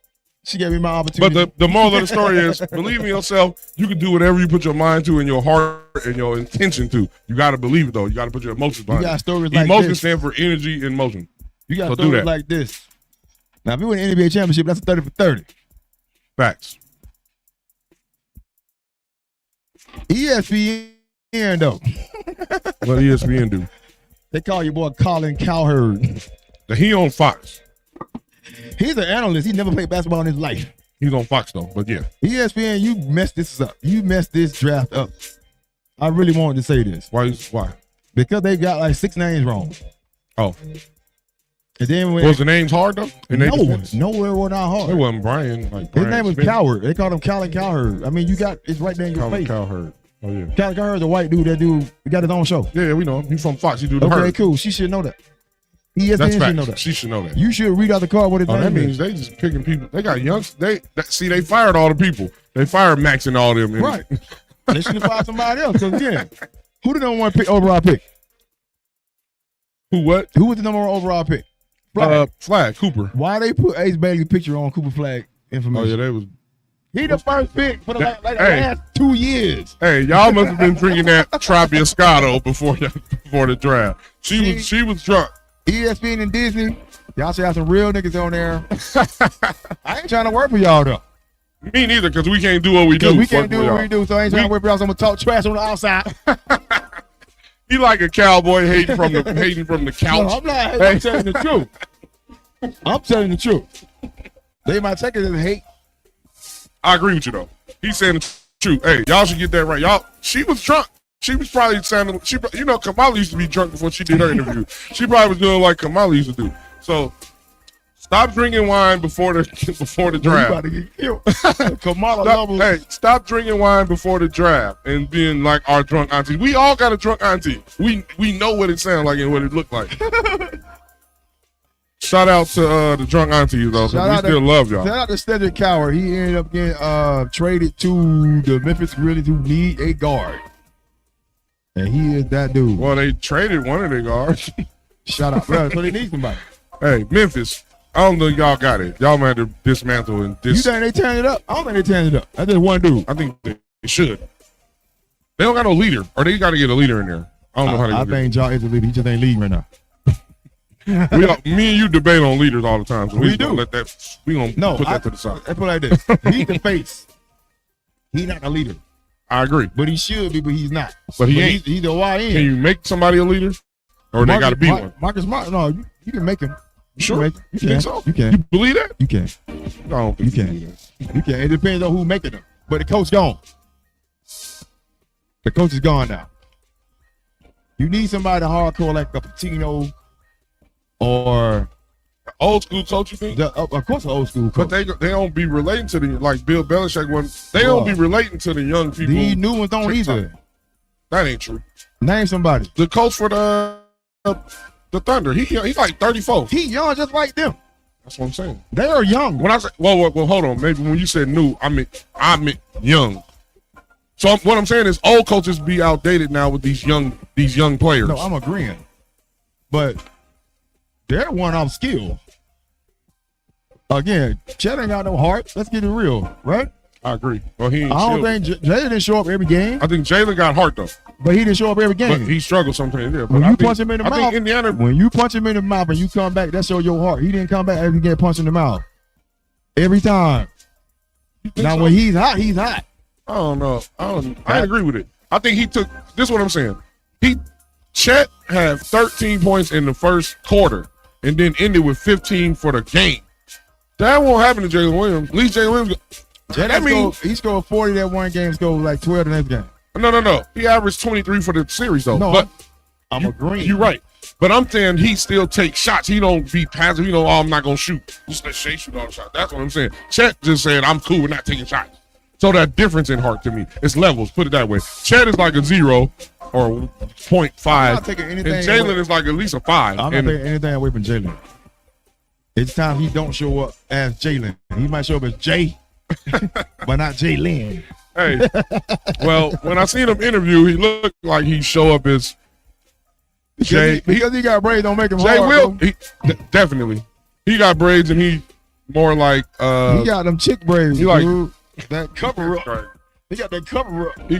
She gave me my opportunity. But the moral of the story is, believe in yourself. You can do whatever you put your mind to and your heart and your intention to. You got to believe it, though. You got to put your emotions behind it. You got stories like Emotions this. stand for energy and motion. You got stories like this. Now, if you win an NBA championship, that's a 30 for 30. Facts. ESPN ESPN though. What ESPN do? They call your boy Colin Cowherd. He on Fox. He's an analyst. He never played basketball in his life. He's on Fox though, but yeah. ESPN, you messed this up. You messed this draft up. I really wanted to say this. Why? Because they got like 6 names wrong. Oh. And then when was the names hard though? Nowhere were not hard. It wasn't Brian. His name was Cowherd. They called him Colin Cowherd. I mean, it's right there in your face. Cowherd. Oh yeah. Colin Cowherd's a white dude. That dude, he got his own show. Yeah, we know him. He's from Fox. He do the Okay, herd. cool. She should know that. ESPN That's should know fact. that. She should know that. You should read out the card what his name that means is. they just picking people. They got youngs. They fired all the people. They fired Max and all them. Right. They should have fired somebody else. Because again, who the number 1 pick overall pick? Who what? Who was the number 1 overall pick? Flag Cooper. Why they put Ace Bailey picture on Cooper Flag information? Oh yeah, they was. He the first pick for the last 2 years. Hey, y'all must have been drinking that Trapiascato before the draft. She was drunk. ESPN and Disney, y'all should have some real niggas on there. I ain't trying to work for y'all though. Me neither, because we can't do what we do. We can't do what we do, so I ain't trying to work for y'all. So I'm gonna talk trash on the outside. He like a cowboy hating from the couch. No, I'm not. I'm telling the truth. I'm telling the truth. They might take it as hate. I agree with you though. He's saying the truth. Hey, y'all should get that right. She was drunk. She was probably sounding. Kamala used to be drunk before she did her interview. She probably was doing like Kamala used to do. So stop drinking wine before the draft. You about to get killed. Kamala Hey, stop drinking wine before the draft and being like our drunk auntie. We all got a drunk auntie. We know what it sounds like and what it looked like. Shout out to the drunk aunties though. We still love y'all. Shout out to Cedric Coward. He ended up getting traded to the Memphis Grizzlies, who need a guard. And he is that dude. Well, they traded one of their guards. Shout out, bro. So they need somebody. Hey, Memphis. I don't think y'all got it. Y'all might have to dismantle and You think they tearing it up? I don't think they tearing it up. That's just one dude. I think they should. They don't got no leader, or they got to get a leader in there. I don't know how they. I think Ja is a leader. He just ain't leading right now. Me and you debate on leaders all the time. So we do. Put that to the side. Let's put it like this. He's the face. He's not a leader. I agree. But he should be, but he's not. But he ain't. He's the YN. Can you make somebody a leader? Or they got to be one? Marcus Smart, no, you can make him. Sure. You think so? You can. You believe that? You can. I don't think you can. You can. It depends on who's making them. But the coach gone. The coach is gone now. You need somebody hardcore like a Patino or old school coach, you think? Of course, an old school coach. But they don't be relating to the, like Bill Belichick one. They don't be relating to the young people. These new ones don't either. That ain't true. Name somebody. The coach for the Thunder. He's like 34. He young just like them. That's what I'm saying. They are young. When I say, well, hold on. Maybe when you said new, I meant young. So what I'm saying is old coaches be outdated now with these young players. No, I'm agreeing. But they're one-off skill. Again, Chet ain't got no heart. Let's get it real, right? I agree. Well, he ain't I don't think Jalen didn't show up every game. I think Jalen got heart though. But he didn't show up every game. But he struggled sometimes. Yeah, when you punch him in the mouth, Indiana, when you punch him in the mouth and you come back, that show your heart. He didn't come back every get punched in the mouth. Every time. Now when he's hot, he's hot. I don't know. I agree with it. I think he took this is what I'm saying. Chet had 13 points in the first quarter and then ended with 15 for the game. That won't happen to Jalen Williams. At least Jalen Williams. He scored 40 that one game, scored like 12 the next game. No. He averaged 23 for the series though. No, but I'm agreeing. You're right. But I'm saying he still takes shots. He don't be passive. I'm not gonna shoot. Just let Shea shoot all the shots. That's what I'm saying. Chet just said I'm cool with not taking shots. So that difference in heart to me, it's levels. Put it that way. Chet is like a 0 or 0.5. I'm not taking anything and Jalen is like at least a 5. I'm not taking anything away from Jalen. It's time he don't show up as Jalen. He might show up as Jay, but not Jalen. Hey, well, when I seen him interview, he looked like he show up as Jay. Because he got braids, don't make him Jay hard. will. Definitely. He got braids and he more like. He got them chick braids, he like, dude. That cover up. He got that cover up. You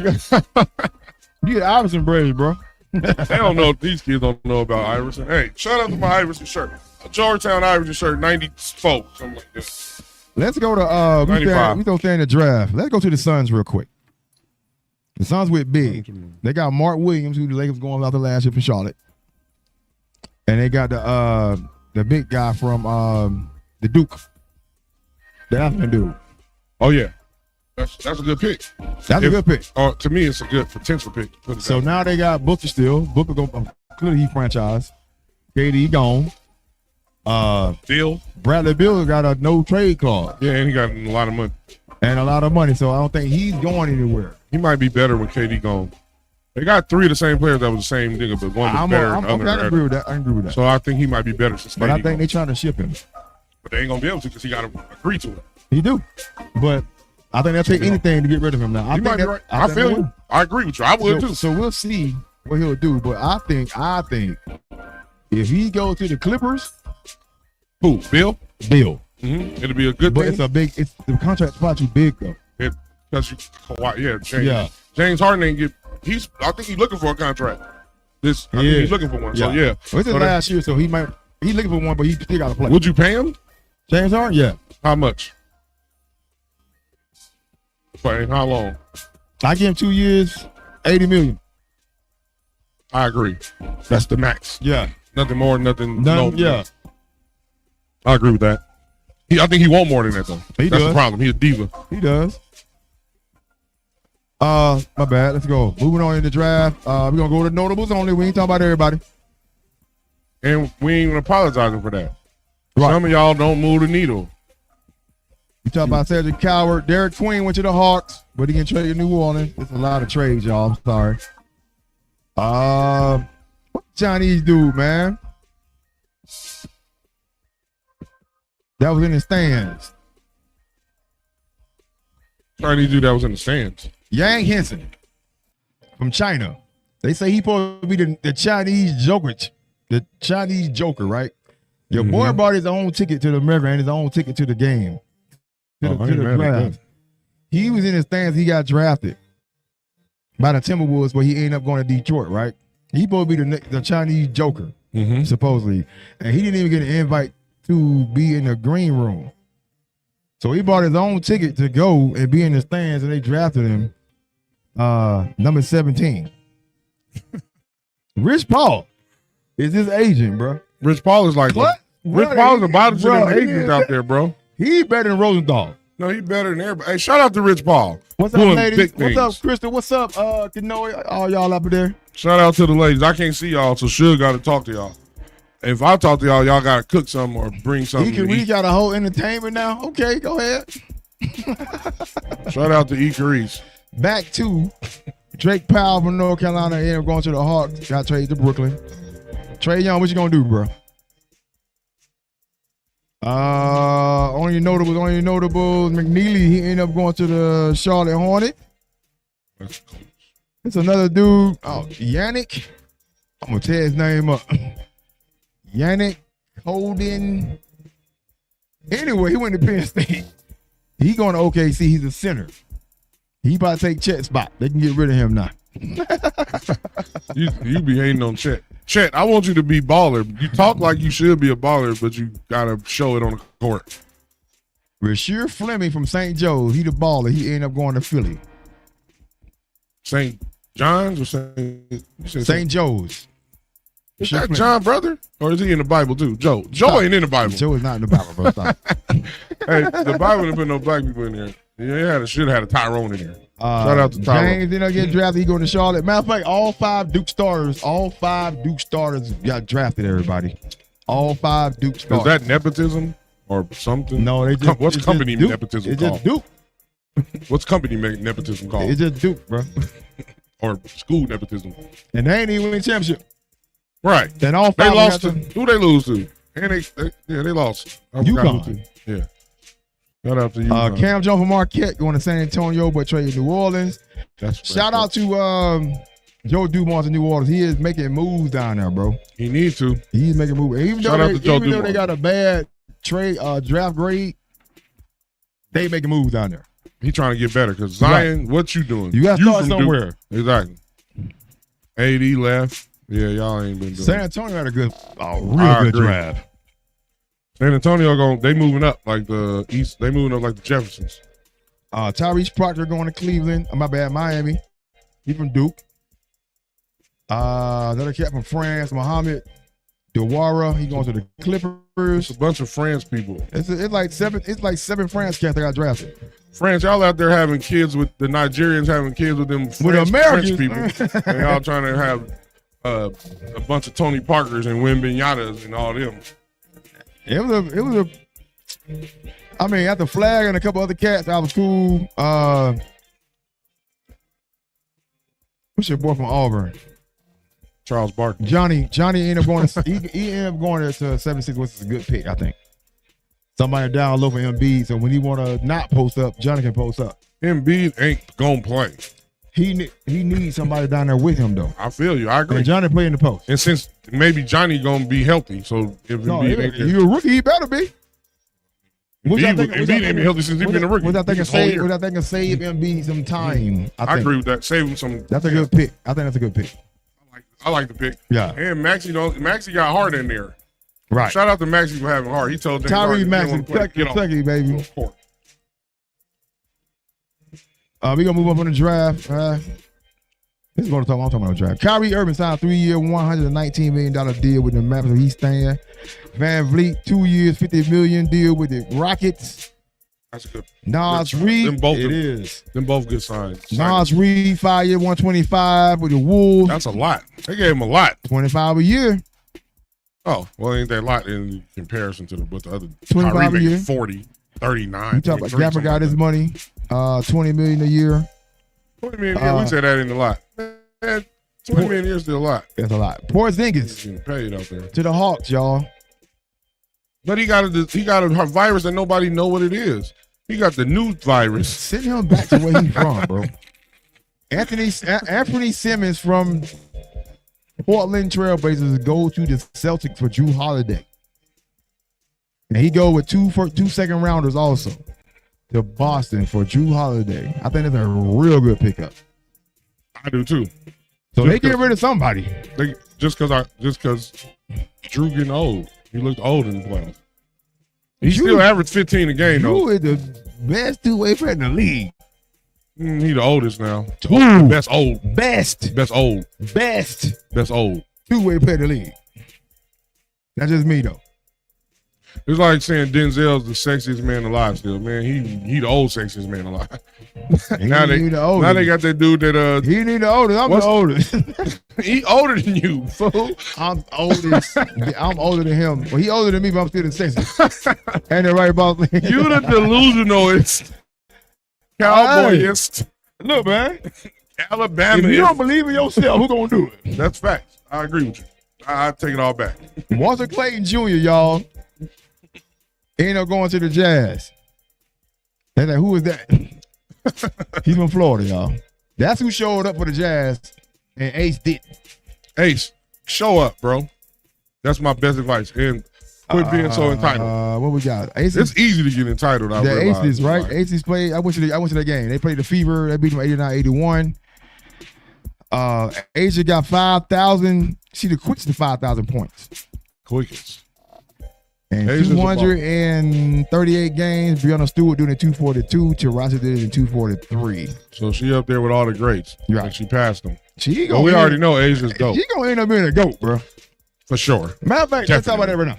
get Iverson braids, bro. They don't know. These kids don't know about Iverson. Hey, shout out to my Iverson shirt. A Georgetown Iverson shirt, 94, something like that. Let's go to 95. We don't stay in the draft. Let's go to the Suns real quick. The Suns with big. They got Mark Williams, who the Lakers going out the last year from Charlotte. And they got the big guy from the Duke. The African dude. Oh, yeah. That's a good pick. That's a good pick. To me, it's a good potential pick. So now they got Booker still. Booker going clearly he franchise. KD gone. Bill. Bradley Beal got a no trade clause. Yeah, and he got a lot of money. So I don't think he's going anywhere. He might be better when KD gone. They got 3 of the same players that was the same nigga, but one was better than the other. I agree with that. I agree with that. So I think he might be better since KD But I think gone. they trying to ship him. But they ain't gonna be able to because he got to agree to it. He do. But I think they'll take anything to get rid of him now. He might be right. I feel you. I agree with you. I would too. So we'll see what he'll do. But I think if he goes to the Clippers, who? Bill. Mm-hmm. It'll be a good thing. It's the contract's far too big though. James Harden ain't get. I think he's looking for a contract. I think he's looking for one. So yeah. Well, it's his last year, so he's looking for one, but he still got to play. Would you pay him? James Harden? Yeah. How much? And how long? I give him 2 years, $80 million. I agree. That's the max. Yeah. Nothing more, nothing. Yeah. I agree with that. I think he want more than that though. That's the problem. He's a diva. He does. My bad. Let's go. Moving on in the draft. We're gonna go to notables only. We ain't talking about everybody. And we ain't even apologizing for that. Right. Some of y'all don't move the needle. You talk about Cedric Coward. Derek Queen went to the Hawks, but he can trade to New Orleans. It's a lot of trades, y'all. I'm sorry. What Chinese dude, man? That was in the stands. Chinese dude that was in the stands. Yang Henson from China. They say he supposed to be the Chinese Joker. The Chinese Joker, right? Your boy bought his own ticket to the America and his own ticket to the game. To the draft. He was in the stands. He got drafted by the Timberwolves, but he ended up going to Detroit, right? He supposed to be the Chinese Joker, supposedly. And he didn't even get an invite to be in the green room. So he bought his own ticket to go and be in the stands, and they drafted him number 17. Rich Paul is his agent, bro. Rich Paul is like what? Rich Paul is about to them agents out there, bro. He better than Rosenthal. No, he better than everybody. Hey, shout out to Rich Paul. What's up, ladies? What's up, Crystal? What's up, Kanoe? All y'all up there? Shout out to the ladies. I can't see y'all, so Suge got to talk to y'all. If I talk to y'all, y'all got to cook something or bring something. We got a whole entertainment now. Okay, go ahead. Shout out to Ijuri. Back to Drake Powell from North Carolina ended up going to the Hawks. Got traded to Brooklyn. Trae Young, what you gonna do, bro? Only your notables. McNeely, he ended up going to the Charlotte Hornets. It's another dude. Oh, Yannick. I'm gonna tear his name up. Yannick Holden. Anyway, he went to Penn State. He going to OKC. He's a center. He about to take Chet's spot. They can get rid of him now. You be hating on Chet. Chet, I want you to be baller. You talk like you should be a baller, but you gotta show it on the court. Rasheer Fleming from St. Joe's. He the baller. He ended up going to Philly. St. John's or St. Joe's. Is that John brother? Or is he in the Bible too? Joe. Joe ain't in the Bible. Joe is not in the Bible, bro. Stop. Hey, the Bible didn't put no black people in there. Yeah, should have had a Tyrone in there. Shout out to Tyrone. James didn't get drafted. He going to Charlotte. Matter of fact, all five Duke starters got drafted, everybody. All 5 Duke starters. Is that nepotism or something? No, they just. What's company nepotism it's called? It's just Duke. What's company nepotism called? It's just Duke, bro. Or school nepotism. And they ain't even win championship. Right. Then all 5 they lost to who they lose to? And they lost. UConn. Yeah. Shout out to UConn. Cam Jones from Marquette going to San Antonio, but traded to New Orleans. Shout out to Joe Dumars in New Orleans. He is making moves down there, bro. He needs to. He's making moves. Even though they got a bad trade draft grade, they making moves down there. He trying to get better because Zion, what you doing? You got to start somewhere. Exactly. AD left. Yeah, y'all ain't been doing San Antonio had a real good draft. San Antonio they moving up like the East. They moving up like the Jeffersons. Tyrese Proctor going to Cleveland. My bad, Miami. He from Duke. Another cat from France, Mohamed Dewara. He going to the Clippers. It's a bunch of France people. It's like seven France cats that got drafted. France, y'all out there having kids with the Nigerians having kids with them French Americans people. And y'all trying to have a bunch of Tony Parkers and Wembanyama's and all them. It was a. I mean, after Flag and a couple other cats, I was cool. What's your boy from Auburn? Charles Barkley. Johnny ended up going to he ended up going to 76, which is a good pick, I think. Somebody down low for Embiid, so when he want to not post up, Johnny can post up. Embiid ain't gonna play. He needs somebody down there with him though. I feel you. I agree. And Johnny play in the post. And since maybe Johnny gonna be healthy, so if Embiid ain't there, you're a rookie, he better be. Embiid ain't been healthy since he's been a rookie. Was I thinking save Embiid some time? I agree with that. Save him some. That's a good pick. I think that's a good pick. I like the pick. Yeah. And Maxey got heart in there. Right. Shout out to Maxey for having heart. He told Tyrese Maxey, Kentucky, baby. We gonna move up on the draft. This is what I'm talking about the draft. Kyrie Irving signed a 3-year, $119 million deal with the Mavericks of East Stand. Van Vliet, 2 years, $50 million deal with the Rockets. That's a good. Nas Reed, them both good signs. Nas Reed, 5 year, $125 with the Wolves. That's a lot. They gave him a lot. 25 a year. Oh, well, ain't that a lot in comparison to what the other 25 a year. 40, 39. You talk about Gapper got his money, $20 million a year. 20 million a year, we said that ain't a lot. Man, 20 million a year is still a lot. That's a lot. Porzingis getting paid out there. To the Hawks, y'all. But he got a virus that nobody know what it is. He got the new virus. Send him back to where he's from, bro. Anthony Simmons from Portland Trailblazers go to the Celtics for Drew Holiday. And he go with two second rounders also to Boston for Drew Holiday. I think that's a real good pickup. I do too. So they get rid of somebody. Just because Drew getting old. He looked old in the playoffs. He still averaged 15 a game, though. Drew is the best two-way player in the league. He the oldest now. Best old. Two-way player in the league. That's just me, though. It's like saying Denzel's the sexiest man alive still, man. He the old sexiest man alive. now they got that dude that he need the oldest. I'm the oldest. He older than you, fool. I'm oldest. I'm older than him. Well, he older than me, but I'm still the sexiest. Ain't that right, boss? You the delusionalist, cowboyist. Look, man. Alabama. If you don't believe in yourself, who gonna do it? That's facts. I agree with you. I take it all back. Walter Clayton Jr., y'all. Ain't no going to the Jazz. They're like, who is that? He's from Florida, y'all. That's who showed up for the Jazz, and Ace didn't. Ace, show up, bro. That's my best advice. And quit being so entitled. What we got? Ace it's easy to get entitled. The Aces, right? Aces played. I went to that game. They played the Fever. They beat them 89-81. Asia got 5,000. She the quickest to 5,000 points. Quickest. And 238 games. Breonna Stewart doing it 242. Terasa did it in 243. So she up there with all the greats. Right. And she passed them. We already know Asia's dope. She gonna end up being a GOAT, bro. For sure. Matter of fact, let's talk about that right now.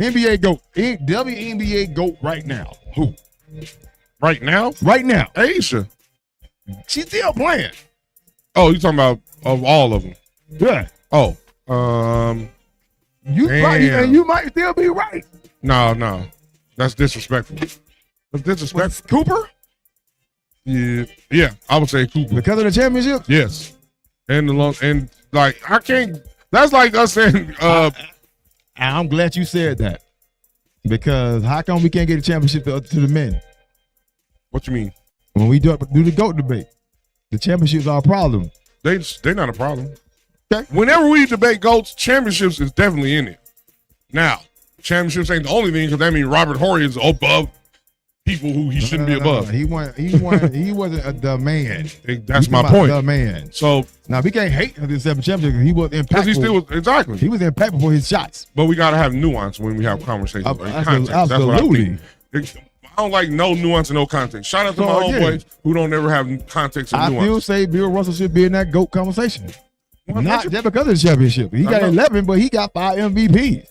NBA GOAT. WNBA GOAT right now. Who? Right now? Right now. Asia. She's still playing. Oh, you talking about of all of them? Yeah. Oh. You right, and you might still be right. No. That's disrespectful. That's disrespectful. Cooper? Yeah, I would say Cooper. Because of the championship? Yes. And I can't. That's like us saying. I'm glad you said that. Because how come we can't get a championship to the men? What you mean? When we do the GOAT debate, the championships are a problem. They're not a problem. Okay. Whenever we debate GOATs, championships is definitely in it. Now, championships ain't the only thing because that means Robert Horry is above people who he shouldn't be above. He wasn't the man. That's my point. The man. So now we can't hate this championship because he was impactful. He still was exactly. He was impactful for his shots. But we gotta have nuance when we have conversations. Absolutely. That's what I think. I don't like no nuance and no context. Shout out to my homeboys who don't ever have context and nuance. I still say Bill Russell should be in that GOAT conversation. 100%. Not just because of the championship. He got 11, but he got 5 MVPs.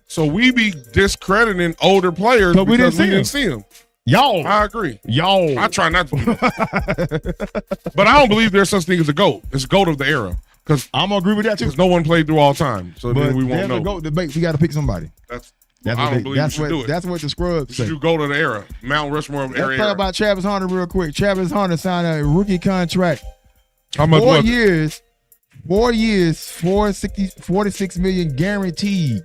So we be discrediting older players because we didn't see them. Y'all. I agree. Y'all. I try not to. But I don't believe there's such thing as a GOAT. It's GOAT of the era. Because I'm going to agree with that, too. Because no one played through all time. So then we won't know. There's a GOAT debate. We got to pick somebody. I don't believe you should do it. That's what the scrubs say. You go to the era. Mount Rushmore of era. Let's talk about Travis Hunter real quick. Travis Hunter signed a rookie contract. How much 4 years. 4 years, 46 million guaranteed.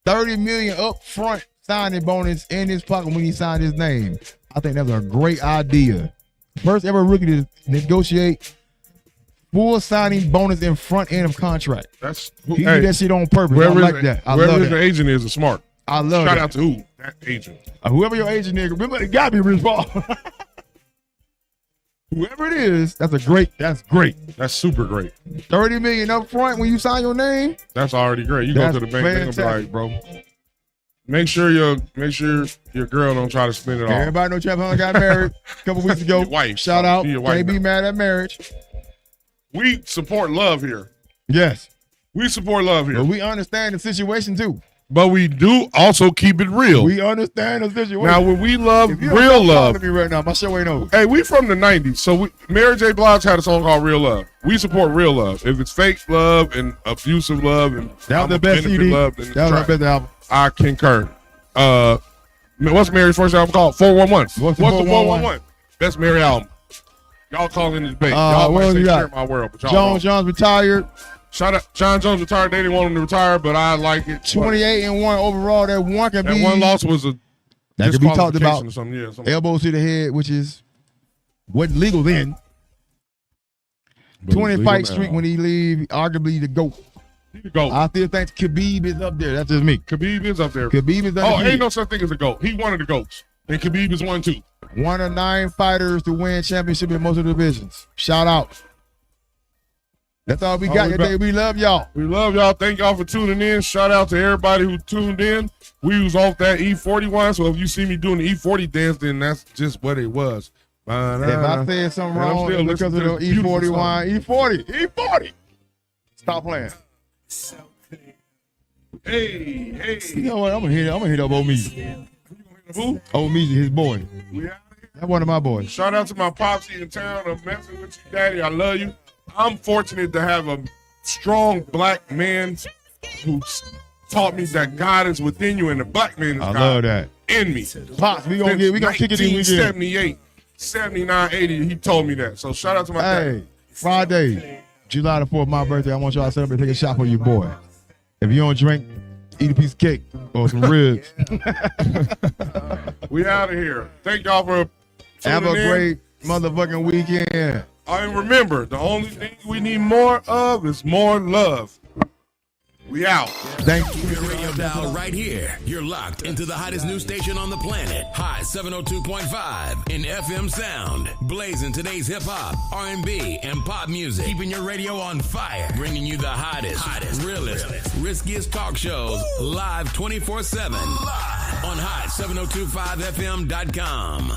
30 million up front signing bonus in his pocket when he signed his name. I think that was a great idea. First ever rookie to negotiate full signing bonus in front end of contract. He did that shit on purpose. I like that. I love that. Whoever the agent is smart. I love Shout that. out to who? That agent. Whoever your agent is, remember, it got to be Rich Paul. Whoever it is, that's great. That's super great. 30 million up front when you sign your name. That's already great. You go to the bank, they're gonna be like, bro. Make sure your girl don't try to spend it all. Everybody know Travis Hunter got married a couple weeks ago. Your wife. Shout out. Can't be mad at marriage. We support love here. Yes. We support love here. But we understand the situation too. But we do also keep it real. We understand the situation. Now, when we love real love. Me right now, my show ain't over. Hey, we from the 90s. So Mary J. Blige had a song called Real Love. We support real love. If it's fake love and abusive love and that was the best CD. Love, that was the best album. I concur. What's Mary's first album called? 411. What's the 411? Best Mary album. Y'all call in the debate. Y'all might say share my world. But Jon Jones retired. Shout out, Jon Jones retired. They didn't want him to retire, but I like it. 28-1 overall. That one can be. That one loss was a that could be talked about. Or something. Yeah, something. Elbows to the head, which wasn't legal then. 20 fight streak when he leave, arguably the GOAT. I still think Khabib is up there. That's just me. Khabib is up there. Khabib is up there. Ain't no such thing as a GOAT. He one of the GOATs. And Khabib is one too. One of 9 fighters to win championship in most of the divisions. Shout out. That's all we got today. We love y'all. We love y'all. Thank y'all for tuning in. Shout out to everybody who tuned in. We was off that E40 wine, so if you see me doing the E40 dance, then that's just what it was. If I said something wrong, it's because of the E40 wine. E40. Stop playing. Hey. You know what? I'm gonna hit up Old Meezy. Who? Old Meezy, his boy. That's one of my boys. Shout out to my popsy in town. I'm messing with you, Daddy. I love you. I'm fortunate to have a strong black man who taught me that God is within you and the black man is God love that. In me. Pops, we gonna kick it in weekend. 1978, 79, 80, he told me that. So shout out to my dad. Friday, July the 4th, my birthday. I want y'all to celebrate, take a shot for your boy. If you don't drink, eat a piece of cake or some ribs. We out of here. Thank y'all for have a in. great motherfucking weekend. And remember, the only thing we need more of is more love. We out. Thank you. Your radio dial right here. You're locked into the hottest news station on the planet. High 702.5 in FM sound. Blazing today's hip hop, R&B, and pop music. Keeping your radio on fire. Bringing you the hottest, realest, riskiest talk shows live 24/7 on high 702.5fm.com.